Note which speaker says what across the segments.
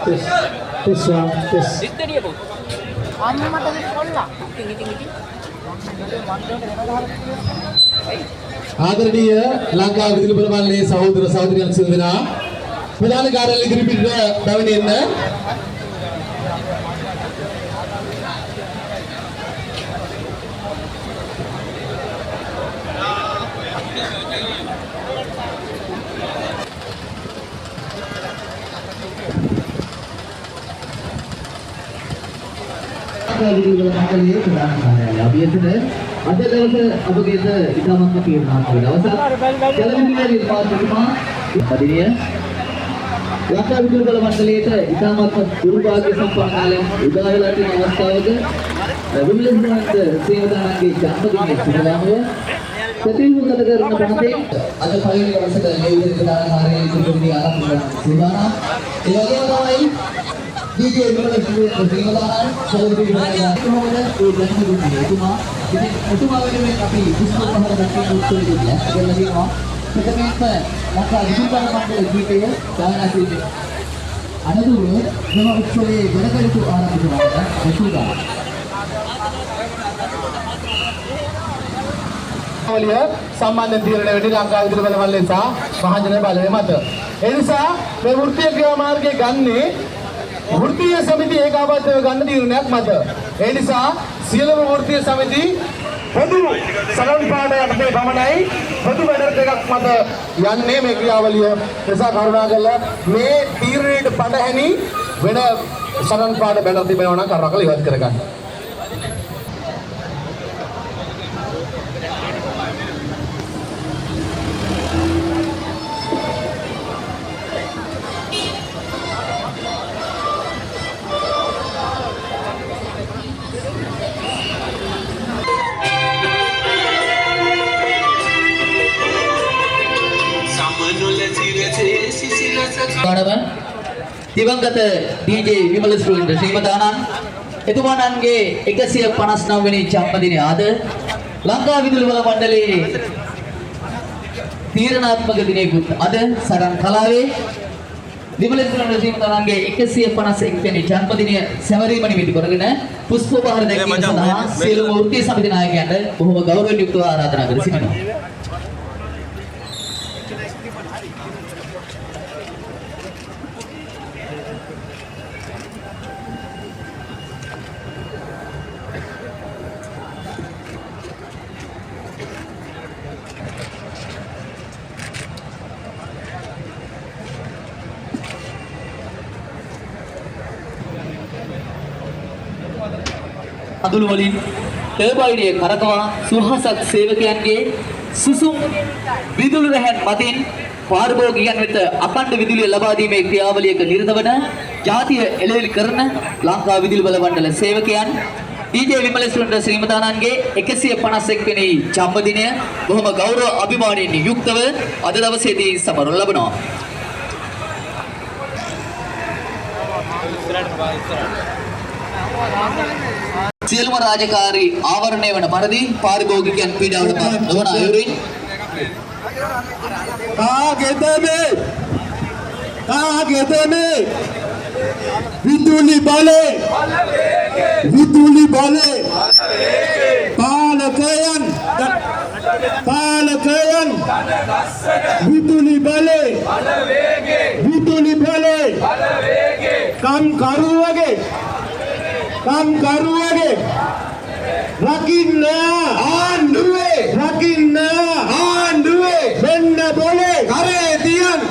Speaker 1: This one, this. ආදරණීය ලංකා විදුලි බලවන්නේ සහෝදර සහෝදරියන් සියලු දෙනා ප්‍රධාන කාර්යාලය ඉදිරිපිට පැමිණෙන්න
Speaker 2: අද දවසේ අපගේද ඉතාමත්ම තීරණාත්මක දවසක්. ජලවිදුලි නිර්මාණතුමා පදිනිය ලංකා විදුලි බල මණ්ඩලයේ ඉතාමත්ම දුර්භාග්‍ය සම්පන්න කාලයෙන් උදා වෙලා තියෙන අවස්ථාවක විමලේන්ද්‍රනාත් සේවදානන්ගේ ජන්මදිනයේ සුබලාමව ප්‍රතිවෘත කරන පනතේ අද පළවෙනි දවසට මේ විදිහට දාන කාර්යයේ සිදුවීම් ආරම්භ කරන සූදානම්. ඒ වගේම තමයි DJ විමලේන්ද්‍ර සේවදානන් සහෝදරී විමලේන්ද්‍ර කොහොමද ඒ ජන්මදිනයේ එතුමා ඉතින් එතුමා වෙනුවෙන් අපි පුස්තක පහර දක්වන උත්සවය දෙන්න තියෙනවා. ප්‍රථමයෙන්ම ලංකා විදුලි බල මණ්ඩල ගීතය ගායනා කිරීමේ අනතුරුව මෙම උත්සවයේ වැඩකටයුතු ආරම්භ කරන්න සූදානම්.
Speaker 1: වලිය සම්බන්ධ තීරණ වෙටි ලංකා විදුලි බල මණ්ඩලය සහ මහජන බලය මත. ඒ නිසා මේ වෘත්තීය ක්‍රියාමාර්ගය ගන්නේ වෘත්තීය සමිති ඒකාබද්ධව ගන්න තීරණයක් මත. ඒ නිසා සියලුම වෘත්තීය සමිති පොදු සලන් පාඩයක් මේ පමණයි පොදු වැඩ එකක් මත යන්නේ මේ ක්‍රියාවලිය. නිසා කරුණාකරලා මේ තීරණයට පඩහැනි වෙන සලන් පාඩ බැලලා තිබෙනවා නම් කරුණාකරලා ඉවත් කරගන්න.
Speaker 2: දිවංගත DJ විමලේන්ද්‍ර ශ්‍රීමදානන් එතුමාණන්ගේ 159 වෙනි ජන්මදිනය අද ලංකා විදුලි බල මණ්ඩලයේ තීරණාත්මක දිනයකුත් අද සරන් කලාවේ විමලේන්ද්‍ර ශ්‍රීමදානන්ගේ 151 වෙනි ජන්මදිනය සැමරීම නිමිති කරගෙන පුෂ්පෝපහාර දැක්වීම සඳහා සියලුම වෘත්තීය සමිති නායකයන්ට බොහොම ගෞරවයෙන් යුක්තව ආරාධනා කර සිටිනවා. අඳුළු වලින් ටර්බයිනිය කරකවා සුහසක් සේවකයන්ගේ සුසුම් විදුලි රැහැන් මතින් පාරිභෝගිකයන් වෙත අඛණ්ඩ විදුලිය ලබා දීමේ ක්‍රියාවලියක නිරත වන ජාතිය එළවලි කරන ලංකා විදුලි බල මණ්ඩල සේවකයන් DJ විමලේන්ද්‍ර ශ්‍රීමදානන්ගේ 151 වෙනි ජන්මදිනය බොහොම ගෞරව අභිමානයෙන් යුක්තව අද දවසේදී සමරන ලබනවා. සියලුම රාජකාරී ආවරණය වන පරිදි පාරිභෝගිකයන් පීඩාවට පත් නොවන අයුරින්
Speaker 1: කාගෙදමේ විදුලි බලේ පාලකයන් විදුලි බලේ කම්කරුවගේ රකින්න ආණ්ඩුවේ වෙන්න බොලේ කරේ තියන්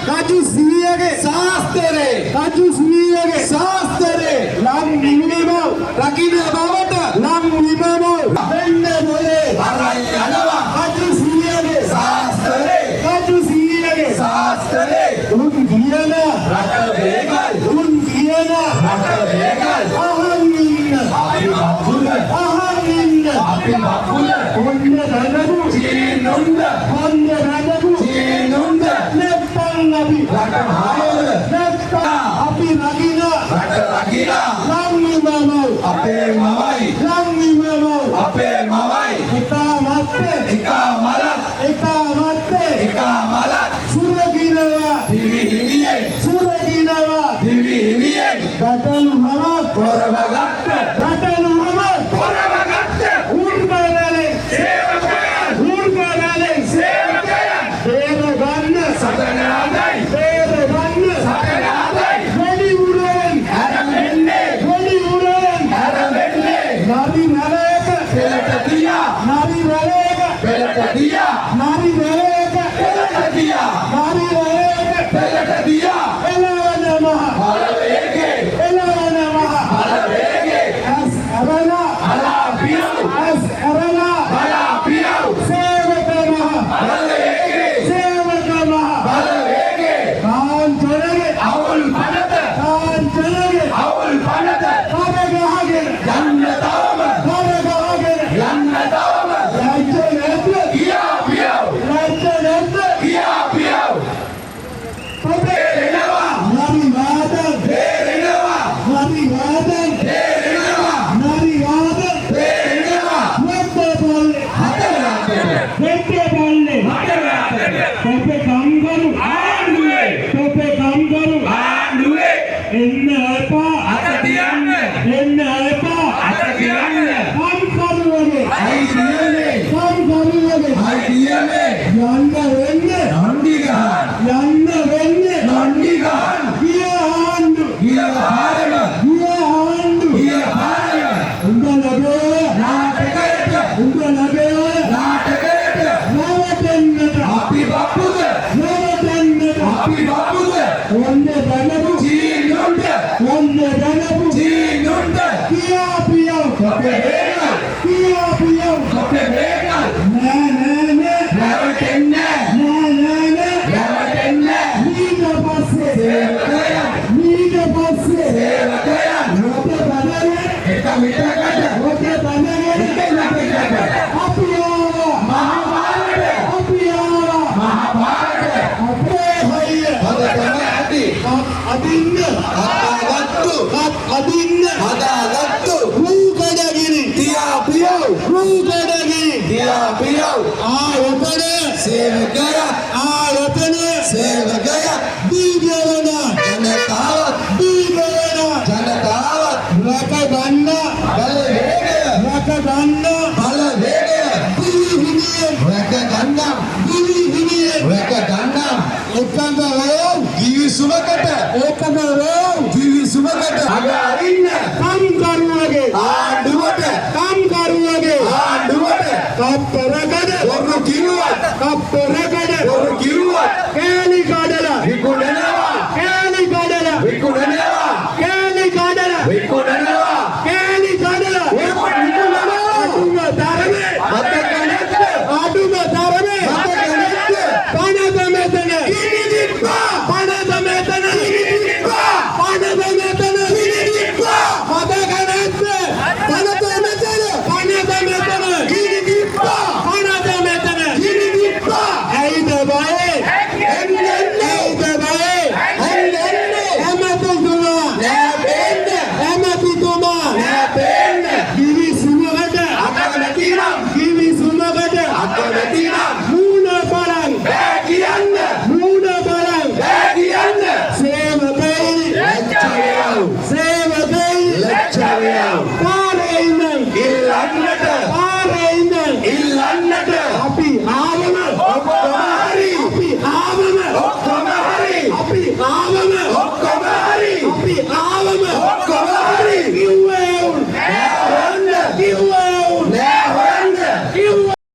Speaker 1: කජු සීයගේ ශාස්ත්‍රේ ලම් නිමව රකින්න බවට වෙන්න බොලේ අරයි යනවා කජු සීයගේ ශාස්ත්‍රේ උන් කියන රට වේගල් අපි බබුල ඔන්න රණදු චීනුන්ද නැත්තම් අපි රට මායවල නැත්තම් අපි රකින්න රට රකින්න ලම්මිමව අපේ මවයි එක මලක් සුරකිනවා හිමියේ පෙළට තියා
Speaker 3: නාරි වලේක
Speaker 1: පෙළට තියා
Speaker 3: නාරි වලේක
Speaker 1: පෙළට තියා
Speaker 3: නාරි වලේක
Speaker 1: පෙළට තියා
Speaker 3: එළවන මහ
Speaker 1: බල වේගේ
Speaker 3: එළවන මහ
Speaker 1: බල වේගේ
Speaker 3: ඇස් අරලා
Speaker 1: අලා පියව්
Speaker 3: ඇස් අරලා
Speaker 1: බලා පියව්
Speaker 3: සේවක මහ
Speaker 1: බල වේගේ
Speaker 3: සේවක මහ
Speaker 1: බල වේගේ
Speaker 3: කාන්තනගේ
Speaker 1: අවුල් පනත
Speaker 3: කාන්තනගේ
Speaker 1: අවුල් පනත
Speaker 3: කවගහගෙන
Speaker 1: යන්න තවම
Speaker 3: කවගහගෙන
Speaker 1: යන්න තවම
Speaker 3: ලැජ්ජ නැද්ද
Speaker 1: කියා පියව්
Speaker 3: ලැජ්ජ නැද්ද
Speaker 1: කියා පියව්
Speaker 3: ඔබේ
Speaker 1: එනවා
Speaker 3: නාරි වාදන්
Speaker 1: එනවා
Speaker 3: නාරි වාදන්
Speaker 1: එනවා
Speaker 3: නාරි වාදන්
Speaker 1: එනවා
Speaker 3: මෙත්තේ බල්ලේ
Speaker 1: හතරට
Speaker 3: මෙත්තේ බල්ලේ
Speaker 1: හතරට
Speaker 3: තොපේ කම්කරු
Speaker 1: ආණ්ඩුවේ
Speaker 3: තොපේ කම්කරු
Speaker 1: ආණ්ඩුවේ
Speaker 3: එන්න එපා
Speaker 1: අත තියන්න
Speaker 3: එන්න එපා
Speaker 1: අත තියන්න
Speaker 3: කම්කරුවගේ
Speaker 1: අයිතියනේ
Speaker 3: කම්කරුවගේ
Speaker 1: අයිතියනේ
Speaker 3: යන්න වෙන්නේ
Speaker 1: නන්දි ගහන්
Speaker 3: යන්න වෙන්නේ
Speaker 1: නන්දි ගහන්
Speaker 3: ගිය ආණ්ඩු
Speaker 1: ගිය පාරම
Speaker 3: ගිය ආණ්ඩු
Speaker 1: ගිය පාරම
Speaker 3: උඹ ලැබේ
Speaker 1: නාටකයට
Speaker 3: උඹ ලැබේ
Speaker 1: නාටකයට
Speaker 3: නවතෙන්නට
Speaker 1: අපි බප්පුද
Speaker 3: නවතෙන්නට
Speaker 1: අපි බප්පුද
Speaker 3: ඔන්නේ දැනපු
Speaker 1: චීනුන්ට
Speaker 3: ඔන්නේ දැනපු
Speaker 1: චීනුන්ට
Speaker 3: කියා පියව
Speaker 1: අපේ හේන
Speaker 3: කියා පියව
Speaker 1: අපේ හේන
Speaker 3: නෑ නෑ නෑ
Speaker 1: නැවතෙන්නේ
Speaker 3: නෑ නෑ නෑ
Speaker 1: නැවතෙන්නේ
Speaker 3: ඊට පස්සේ
Speaker 1: සේවකයන්
Speaker 3: ඊට පස්සේ
Speaker 1: සේවකයන්
Speaker 3: ඔබේ බඩනේ
Speaker 1: එක මිටකට
Speaker 3: ඔබේ බඩනේ
Speaker 1: එක මිටකට
Speaker 3: අපි ආවා
Speaker 1: මහා භාරත
Speaker 3: අපි ආවා
Speaker 1: මහා භාරත
Speaker 3: අපේ හයිය
Speaker 1: අද තමයි ඇති
Speaker 3: අදින්න
Speaker 1: අදාගත්තු
Speaker 3: අදින්න
Speaker 1: අදාගත්තු
Speaker 3: රූ කඩගිනි
Speaker 1: තියා පියව්
Speaker 3: රූ කඩගිනි
Speaker 1: තියා පියව්
Speaker 3: ආයතන
Speaker 1: සේවකය
Speaker 3: ආයතන
Speaker 1: සේවකය
Speaker 3: දීගවන
Speaker 1: ජනතාවත්
Speaker 3: දීගවන
Speaker 1: ජනතාවත්
Speaker 3: රක ගන්න
Speaker 1: බල වේගය
Speaker 3: රක ගන්න
Speaker 1: බල වේගය
Speaker 3: දිවිහිමියෙන්
Speaker 1: රැක ගන්නම්
Speaker 3: දිවිහිමියෙන්
Speaker 1: රැක ගන්නම්
Speaker 3: එකඟ වේව්
Speaker 1: කිවිසුමකට
Speaker 3: එකඟ වේව්
Speaker 1: කිවිසුමකට අගාරින්න
Speaker 3: කම්කරුවගේ
Speaker 1: ආණ්ඩුවට
Speaker 3: කම්කරුවගේ
Speaker 1: ආණ්ඩුවට
Speaker 3: කප්පරකඩ
Speaker 1: වරු කිරුවත්
Speaker 3: කප්පරකඩ
Speaker 1: වරු කිරුවත්
Speaker 3: කෑලි කඩලා
Speaker 1: විකුණන